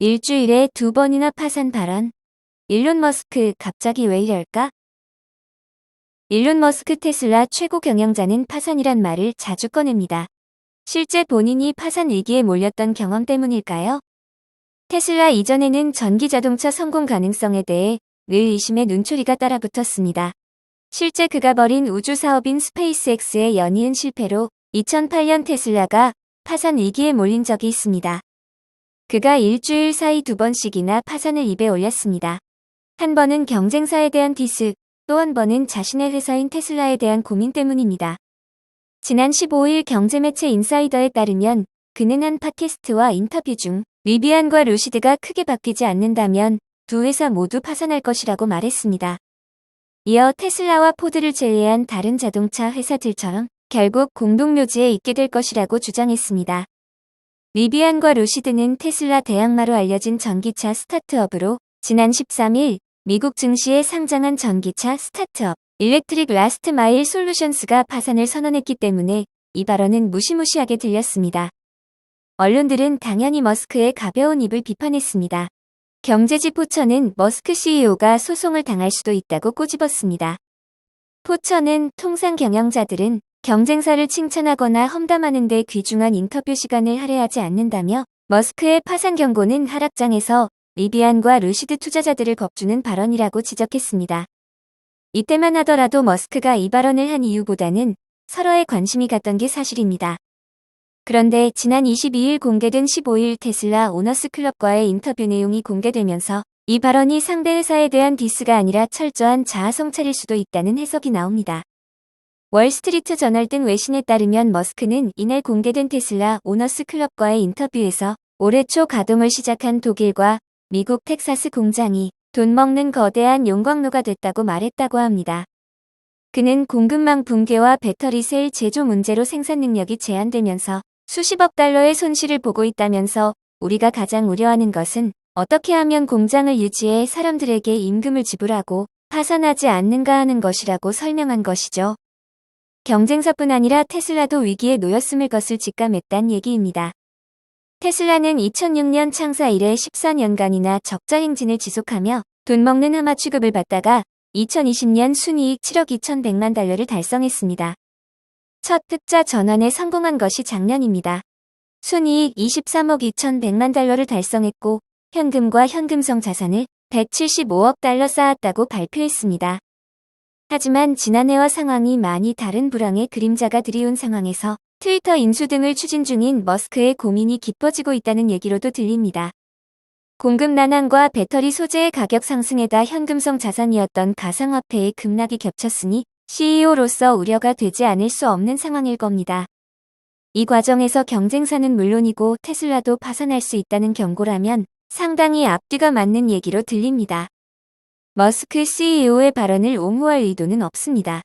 일주일에 2번이나 파산 발언. 일론 머스크 갑자기 왜 이럴까? 일론 머스크 테슬라 최고 경영자는 파산이란 말을 자주 꺼냅니다. 실제 본인이 파산 위기에 몰렸던 경험 때문일까요? 테슬라 이전에는 전기 자동차 성공 가능성에 대해 늘 의심의 눈초리가 따라붙었습니다. 실제 그가 벌인 우주 사업인 스페이스X의 연이은 실패로 2008년 테슬라가 파산 위기에 몰린 적이 있습니다. 그가 일주일 사이 2번씩이나 파산을 입에 올렸습니다. 한 번은 경쟁사에 대한 디스, 또 한 번은 자신의 회사인 테슬라에 대한 고민 때문입니다. 지난 15일 경제매체 인사이더에 따르면 그는 한 팟캐스트와 인터뷰 중 리비안과 루시드가 크게 바뀌지 않는다면 두 회사 모두 파산할 것이라고 말했습니다. 이어 테슬라와 포드를 제외한 다른 자동차 회사들처럼 결국 공동묘지에 있게 될 것이라고 주장했습니다. 리비안과 루시드는 테슬라 대항마로 알려진 전기차 스타트업으로 지난 13일 미국 증시에 상장한 전기차 스타트업 일렉트릭 라스트 마일 솔루션스가 파산을 선언했기 때문에 이 발언은 무시무시하게 들렸습니다. 언론들은 당연히 머스크의 가벼운 입을 비판했습니다. 경제지 포천은 머스크 CEO가 소송을 당할 수도 있다고 꼬집었습니다. 포천은 통상 경영자들은 경쟁사를 칭찬하거나 험담하는 데 귀중한 인터뷰 시간을 할애하지 않는다며 머스크의 파산 경고는 하락장에서 리비안과 루시드 투자자들을 겁주는 발언이라고 지적했습니다. 이때만 하더라도 머스크가 이 발언을 한 이유보다는 서로에 관심이 갔던 게 사실입니다. 그런데 지난 22일 공개된 15일 테슬라 오너스 클럽과의 인터뷰 내용이 공개되면서 이 발언이 상대 회사에 대한 디스가 아니라 철저한 자아 성찰일 수도 있다는 해석이 나옵니다. 월스트리트 저널 등 외신에 따르면 머스크는 이날 공개된 테슬라 오너스 클럽과의 인터뷰에서 올해 초 가동을 시작한 독일과 미국 텍사스 공장이 돈 먹는 거대한 용광로가 됐다고 말했다고 합니다. 그는 공급망 붕괴와 배터리 셀 제조 문제로 생산 능력이 제한되면서 수십억 달러의 손실을 보고 있다면서 우리가 가장 우려하는 것은 어떻게 하면 공장을 유지해 사람들에게 임금을 지불하고 파산하지 않는가 하는 것이라고 설명한 것이죠. 경쟁사뿐 아니라 테슬라도 위기에 놓였음을 것을 직감했단 얘기입니다. 테슬라는 2006년 창사 이래 14년간이나 적자 행진을 지속하며 돈 먹는 하마 취급을 받다가 2020년 순이익 7억 2,100만 달러를 달성했습니다. 첫 흑자 전환에 성공한 것이 작년입니다. 순이익 23억 2,100만 달러를 달성했고 현금과 현금성 자산을 175억 달러 쌓았다고 발표했습니다. 하지만 지난해와 상황이 많이 다른 불황의 그림자가 드리운 상황에서 트위터 인수 등을 추진 중인 머스크의 고민이 깊어지고 있다는 얘기로도 들립니다. 공급 난항과 배터리 소재의 가격 상승에다 현금성 자산이었던 가상화폐의 급락이 겹쳤으니 CEO로서 우려가 되지 않을 수 없는 상황일 겁니다. 이 과정에서 경쟁사는 물론이고 테슬라도 파산할 수 있다는 경고라면 상당히 앞뒤가 맞는 얘기로 들립니다. 머스크 CEO의 발언을 옹호할 의도는 없습니다.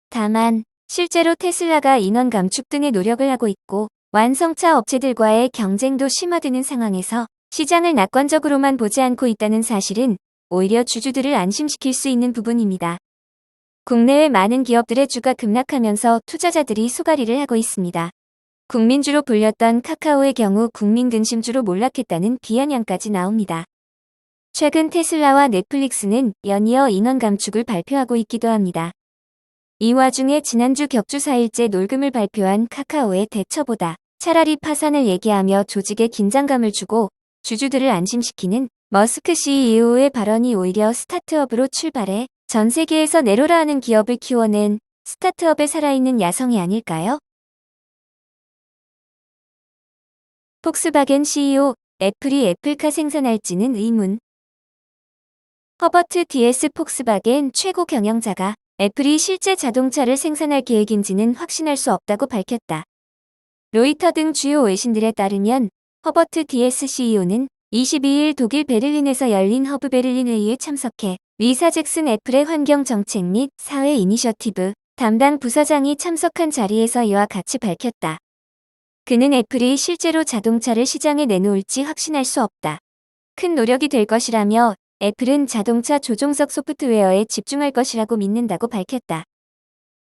다만 실제로 테슬라가 인원 감축 등의 노력을 하고 있고 완성차 업체들과의 경쟁도 심화되는 상황에서 시장을 낙관적으로만 보지 않고 있다는 사실은 오히려 주주들을 안심시킬 수 있는 부분입니다. 국내외 많은 기업들의 주가 급락하면서 투자자들이 소가리를 하고 있습니다. 국민주로 불렸던 카카오의 경우 국민근심주로 몰락했다는 비아냥까지 나옵니다. 최근 테슬라와 넷플릭스는 연이어 인원 감축을 발표하고 있기도 합니다. 이 와중에 지난주 격주 4일째 놀금을 발표한 카카오의 대처보다 차라리 파산을 얘기하며 조직에 긴장감을 주고 주주들을 안심시키는 머스크 CEO의 발언이 오히려 스타트업으로 출발해 전 세계에서 내로라 하는 기업을 키워낸 스타트업의 살아있는 야성이 아닐까요? 폭스바겐 CEO, 애플이 애플카 생산할지는 의문. 허버트 DS 폭스바겐 최고 경영자가 애플이 실제 자동차를 생산할 계획인지는 확신할 수 없다고 밝혔다. 로이터 등 주요 외신들에 따르면 허버트 DS CEO는 22일 독일 베를린에서 열린 허브 베를린 회의에 참석해 리사 잭슨 애플의 환경 정책 및 사회 이니셔티브 담당 부서장이 참석한 자리에서 이와 같이 밝혔다. 그는 애플이 실제로 자동차를 시장에 내놓을지 확신할 수 없다. 큰 노력이 될 것이라며 애플은 자동차 조종석 소프트웨어에 집중할 것이라고 믿는다고 밝혔다.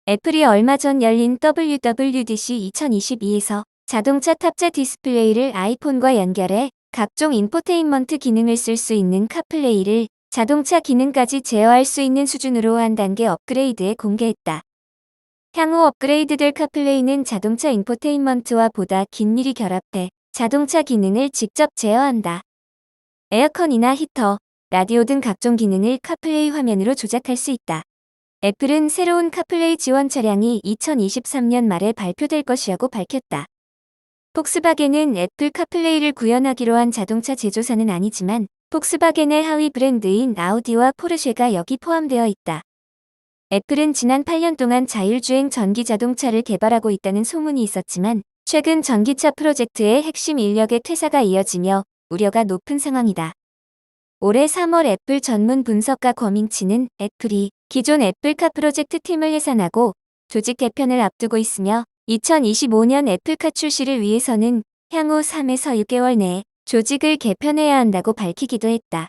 애플이 얼마 전 열린 WWDC 2022에서 자동차 탑재 디스플레이를 아이폰과 연결해 각종 인포테인먼트 기능을 쓸 수 있는 카플레이를 자동차 기능까지 제어할 수 있는 수준으로 한 단계 업그레이드해 공개했다. 향후 업그레이드될 카플레이는 자동차 인포테인먼트와 보다 긴밀히 결합해 자동차 기능을 직접 제어한다. 에어컨이나 히터, 라디오 등 각종 기능을 카플레이 화면으로 조작할 수 있다. 애플은 새로운 카플레이 지원 차량이 2023년 말에 발표될 것이라고 밝혔다. 폭스바겐은 애플 카플레이를 구현하기로 한 자동차 제조사는 아니지만 폭스바겐의 하위 브랜드인 아우디와 포르쉐가 여기 포함되어 있다. 애플은 지난 8년 동안 자율주행 전기 자동차를 개발하고 있다는 소문이 있었지만 최근 전기차 프로젝트의 핵심 인력의 퇴사가 이어지며 우려가 높은 상황이다. 올해 3월 애플 전문 분석가 거밍치는 애플이 기존 애플카 프로젝트 팀을 해산하고 조직 개편을 앞두고 있으며 2025년 애플카 출시를 위해서는 향후 3에서 6개월 내에 조직을 개편해야 한다고 밝히기도 했다.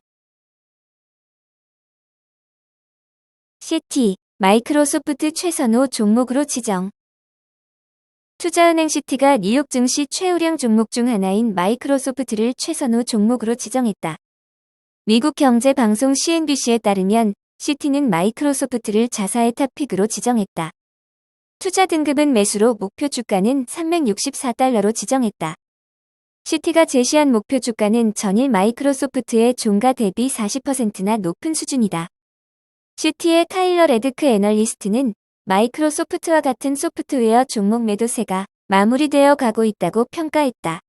시티, 마이크로소프트 최선호 종목으로 지정. 투자은행 시티가 뉴욕 증시 최우량 종목 중 하나인 마이크로소프트를 최선호 종목으로 지정했다. 미국 경제방송 CNBC에 따르면 시티는 마이크로소프트를 자사의 탑픽으로 지정했다. 투자 등급은 매수로 목표 주가는 $364로 지정했다. 시티가 제시한 목표 주가는 전일 마이크로소프트의 종가 대비 40%나 높은 수준이다. 시티의 타일러 레드크 애널리스트는 마이크로소프트와 같은 소프트웨어 종목 매도세가 마무리되어 가고 있다고 평가했다.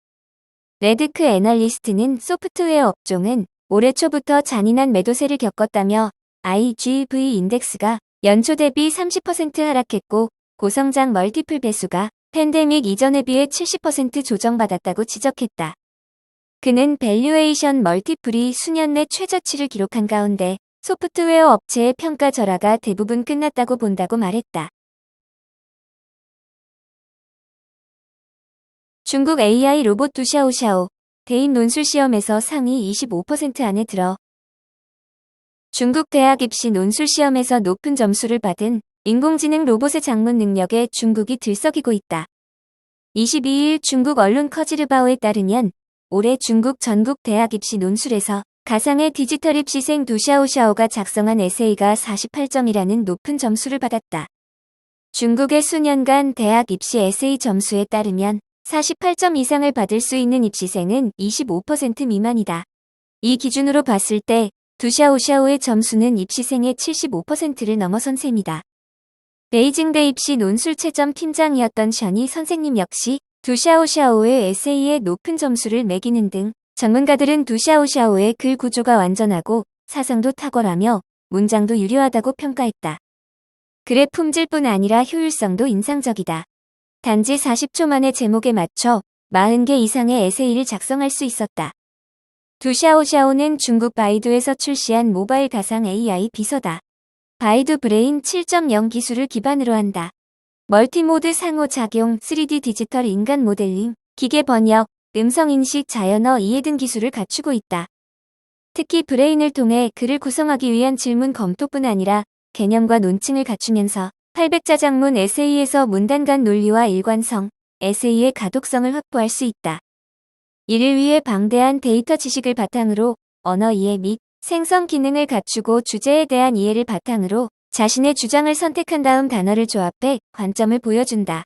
레드크 애널리스트는 소프트웨어 업종은 올해 초부터 잔인한 매도세를 겪었다며 IGV 인덱스가 연초 대비 30% 하락했고 고성장 멀티플 배수가 팬데믹 이전에 비해 70% 조정받았다고 지적했다. 그는 밸류에이션 멀티플이 수년 내 최저치를 기록한 가운데 소프트웨어 업체의 평가 절하가 대부분 끝났다고 본다고 말했다. 중국 AI 로봇 두샤오샤오 대인 논술 시험에서 상위 25% 안에 들어. 중국 대학 입시 논술 시험에서 높은 점수를 받은 인공지능 로봇의 작문 능력에 중국이 들썩이고 있다. 22일 중국 언론 커지르바오에 따르면 올해 중국 전국 대학 입시 논술에서 가상의 디지털 입시생 두샤오샤오가 작성한 에세이가 48점이라는 높은 점수를 받았다. 중국의 수년간 대학 입시 에세이 점수에 따르면 48점 이상을 받을 수 있는 입시생은 25% 미만이다. 이 기준으로 봤을 때 두샤오샤오의 점수는 입시생의 75%를 넘어선 셈이다. 베이징대 입시 논술 채점 팀장이었던 션이 선생님 역시 두샤오샤오의 에세이에 높은 점수를 매기는 등 전문가들은 두샤오샤오의 글 구조가 완전하고 사상도 탁월하며 문장도 유려하다고 평가했다. 글의 품질뿐 아니라 효율성도 인상적이다. 단지 40초 만에 제목에 맞춰 40개 이상의 에세이를 작성할 수 있었다. 두샤오샤오는 중국 바이두에서 출시한 모바일 가상 AI 비서다. 바이두 브레인 7.0 기술을 기반으로 한다. 멀티모드 상호작용, 3D 디지털 인간 모델링, 기계 번역, 음성인식, 자연어 이해 등 기술을 갖추고 있다. 특히 브레인을 통해 글을 구성하기 위한 질문 검토뿐 아니라 개념과 논증을 갖추면서 800자 장문 에세이에서 문단 간 논리와 일관성, 에세이의 가독성을 확보할 수 있다. 이를 위해 방대한 데이터 지식을 바탕으로 언어 이해 및 생성 기능을 갖추고 주제에 대한 이해를 바탕으로 자신의 주장을 선택한 다음 단어를 조합해 관점을 보여준다.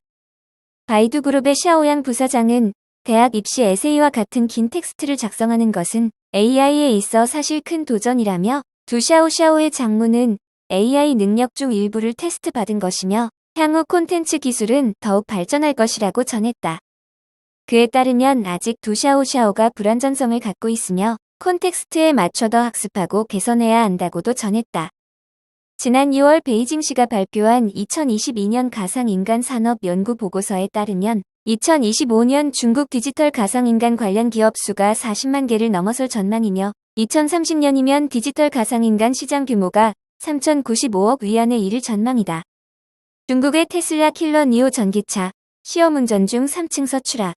바이두 그룹의 샤오양 부사장은 대학 입시 에세이와 같은 긴 텍스트를 작성하는 것은 AI에 있어 사실 큰 도전이라며 두샤오샤오의 작문은 AI 능력 중 일부를 테스트받은 것이며 향후 콘텐츠 기술은 더욱 발전할 것이라고 전했다. 그에 따르면 아직 두샤오샤오가 불완전성을 갖고 있으며 콘텍스트에 맞춰 더 학습하고 개선해야 한다고도 전했다. 지난 2월 베이징시가 발표한 2022년 가상인간 산업 연구 보고서에 따르면 2025년 중국 디지털 가상인간 관련 기업 수가 40만 개를 넘어설 전망이며 2030년이면 디지털 가상인간 시장 규모가 3,095억 위안에 이를 전망이다. 중국의 테슬라 킬러 니오 전기차, 시험운전 중 3층서 추락,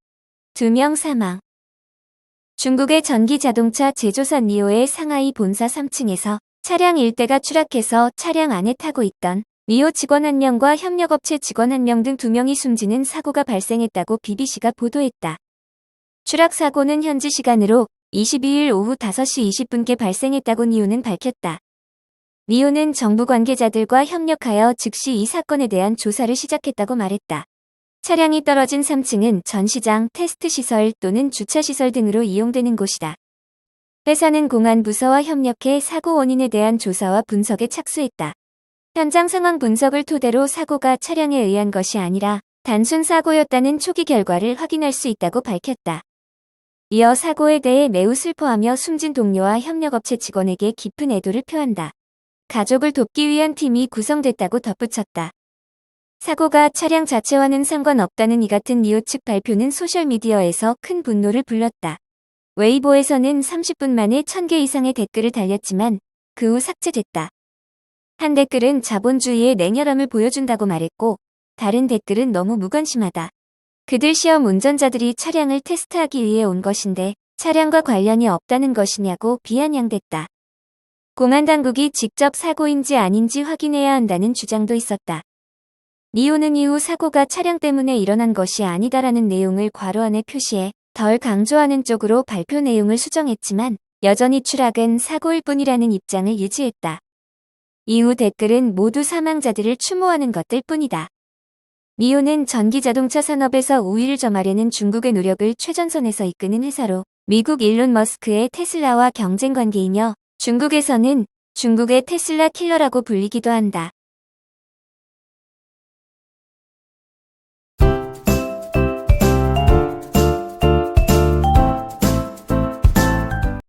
2명 사망. 중국의 전기자동차 제조사 니오의 상하이 본사 3층에서 차량 1대가 추락해서 차량 안에 타고 있던 니오 직원 1명과 협력업체 직원 1명 등 2명이 숨지는 사고가 발생했다고 BBC가 보도했다. 추락 사고는 현지 시간으로 22일 오후 5시 20분께 발생했다고 니온은 밝혔다. 니온은 정부 관계자들과 협력하여 즉시 이 사건에 대한 조사를 시작했다고 말했다. 차량이 떨어진 3층은 전시장, 테스트시설 또는 주차시설 등으로 이용되는 곳이다. 회사는 공안부서와 협력해 사고 원인에 대한 조사와 분석에 착수했다. 현장 상황 분석을 토대로 사고가 차량에 의한 것이 아니라 단순 사고였다는 초기 결과를 확인할 수 있다고 밝혔다. 이어 사고에 대해 매우 슬퍼하며 숨진 동료와 협력업체 직원에게 깊은 애도를 표한다. 가족을 돕기 위한 팀이 구성됐다고 덧붙였다. 사고가 차량 자체와는 상관없다는 이 같은 니오 측 발표는 소셜미디어에서 큰 분노를 불렀다. 웨이보에서는 30분 만에 1000개 이상의 댓글을 달렸지만 그 후 삭제됐다. 한 댓글은 자본주의의 냉혈함을 보여준다고 말했고 다른 댓글은 너무 무관심하다. 그들 시험 운전자들이 차량을 테스트하기 위해 온 것인데 차량과 관련이 없다는 것이냐고 비아냥댔다. 공안당국이 직접 사고인지 아닌지 확인해야 한다는 주장도 있었다. 니온은 이후 사고가 차량 때문에 일어난 것이 아니다라는 내용을 괄호 안에 표시해 덜 강조하는 쪽으로 발표 내용을 수정했지만 여전히 추락은 사고일 뿐이라는 입장을 유지했다. 이후 댓글은 모두 사망자들을 추모하는 것들 뿐이다. 니온은 전기자동차 산업에서 우위를 점하려는 중국의 노력을 최전선에서 이끄는 회사로 미국 일론 머스크의 테슬라와 경쟁 관계이며 중국에서는 중국의 테슬라 킬러라고 불리기도 한다.